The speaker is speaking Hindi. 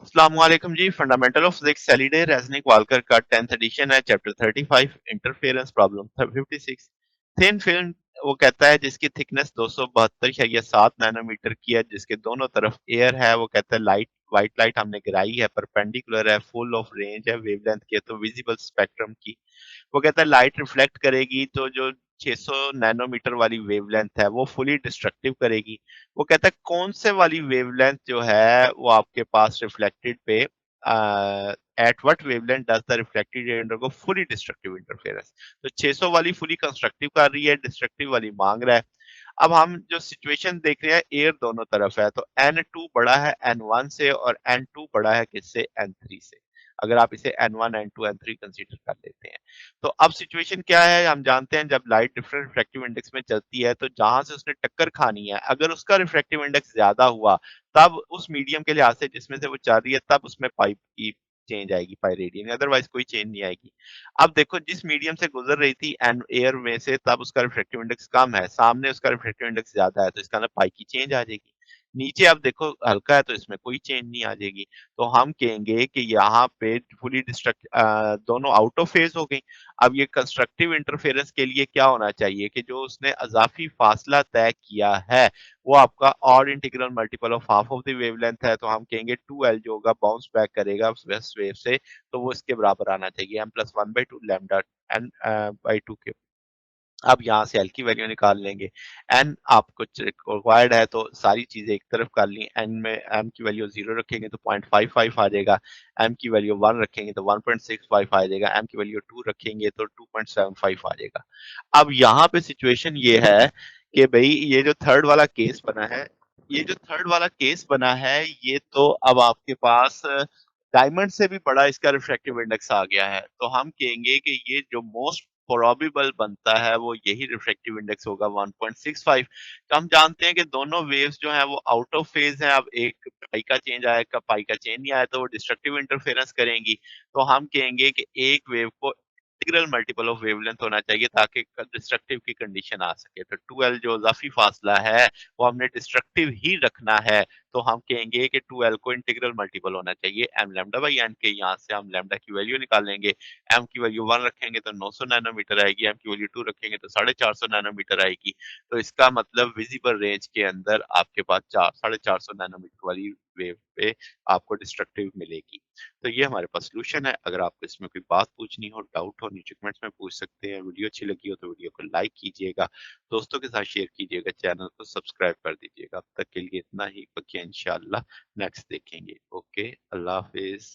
अस्सलामुअलैकुम जी। Fundamental of physics Halliday Resnick Walker का 10th एडिशन है। Chapter 35 interference problem 56। Thin film वो कहता है जिसकी थिकनेस 272 है या 7 नैनोमीटर की है, जिसके दोनों तरफ एयर है। वो कहता है लाइट व्हाइट लाइट हमने गिराई है, परपेंडिकुलर है, फुल ऑफ रेंज है, वेवलेंथ की है, तो विजिबल स्पेक्ट्रम की। वो कहता है लाइट रिफ्लेक्ट करेगी तो जो 600 नैनोमीटर वाली वेवलेंथ है वो फुली डिस्ट्रक्टिव करेगी। वो कहता है कौन से वाली वेवलेंथ जो है वो आपके पास रिफ्लेक्टेड पे at what wavelength does the reflected ray undergo fully destructive interference. तो 600 वाली फुली कंस्ट्रक्टिव कर रही है, डिस्ट्रक्टिव वाली मांग रहा है। अब हम जो सिचुएशन देख रहे हैं, एयर दोनों तरफ है, तो N2 बड़ा है N1 से और N2 बड़ा है किससे, N3 से। अगर आप इसे N1 N2 N3 कंसीडर कर लेते हैं, तो अब सिचुएशन क्या है, हम जानते हैं जब लाइट डिफरेंट रिफ्रैक्टिव इंडेक्स में चलती है तो जहां से उसने टक्कर खानी है, अगर उसका रिफ्रैक्टिव इंडेक्स ज्यादा हुआ तब उस मीडियम के लिहाज से जिसमें से वो चल रही है तब उसमें पाइप की चेंज आएगी, पाई रेडियन, अदरवाइज कोई चेंज नहीं आएगी। अब देखो जिस मीडियम से गुजर रही थी एंड एयर में से, तब उसका रिफ्रैक्टिव इंडेक्स कम है, सामने उसका रिफ्रैक्टिव इंडेक्स ज्यादा है, तो इसका मतलब पाई की चेंज आ जाएगी। नीचे आप देखो हल्का है तो इसमें कोई चेंज नहीं आ जाएगी। तो हम कहेंगे कि यहाँ पे फुली डिस्ट्रक्ट दोनों आउट ऑफ फेज हो गई। अब ये कंस्ट्रक्टिव इंटरफेरेंस के लिए क्या होना चाहिए कि जो उसने अजाफी फासला तय किया है वो आपका odd integral multiple of half of the wavelength है, तो हम कहेंगे 2l जो होगा बाउंस बैक करेगा उस वेव से, तो वो इसके बराबर आना चाहिए m+1/2 लैम्डा n बाई 2 के। अब यहाँ से एल की वैल्यू निकाल लेंगे। एन आपको रिक्वायर्ड है तो सारी चीजें एक तरफ कर ली। एन में एम की वैल्यू 0 रखेंगे तो 0.55 आ जाएगा, एम की वैल्यू 1 रखेंगे तो 1.65 आ जाएगा, एम की वैल्यू 2 रखेंगे तो 2.75 आ जाएगा। अब यहाँ पे सिचुएशन ये है कि भाई ये जो थर्ड वाला केस बना है, ये जो थर्ड वाला केस बना है, ये तो अब आपके पास डायमंड से भी बड़ा इसका रिफ्रैक्टिव इंडेक्स आ गया है, तो हम कहेंगे कि ये जो मोस्ट प्रोबेबल बनता है वो यही रिफ्रैक्टिव इंडेक्स होगा 1.65। तो हम जानते हैं कि दोनों वेव्स जो है वो आउट ऑफ फेज है। अब एक पाई का चेंज आएगा, पाई का चेंज नहीं आया तो वो डिस्ट्रक्टिव इंटरफेरेंस करेंगी। तो हम कहेंगे कि एक वेव को इंटीग्रल मल्टीपल ऑफ वेवलेंथ होना चाहिए ताकि डिस्ट्रक्टिव की कंडीशन आ सके। तो 2l जो इजाफी फासला है वो हमने डिस्ट्रक्टिव ही रखना है, तो हम कहेंगे कि 2l को इंटीग्रल मल्टीपल होना चाहिए m लैम्डा बाई n के। यहाँ से हम लैम्डा की वैल्यू निकालेंगे। m की वैल्यू 1 रखेंगे तो 900 नैनोमीटर आएगी, m की वैल्यू 2 रखेंगे तो 450 नैनोमीटर आएगी। तो इसका मतलब विजिबल रेंज के अंदर आपके पास 450 नैनोमीटर वाली वेव पे आपको डिस्ट्रक्टिव मिलेगी। तो ये हमारे पास सोल्यूशन है। अगर आपको इसमें कोई बात पूछनी हो, डाउट हो, नीचे कमेंट्स में पूछ सकते हैं। वीडियो अच्छी लगी हो तो वीडियो को लाइक कीजिएगा, दोस्तों के साथ शेयर कीजिएगा, चैनल को सब्सक्राइब कर दीजिएगा। अब तक के लिए इतना ही, बाकी इंशाल्लाह नेक्स्ट देखेंगे। ओके, अल्लाह हाफिज।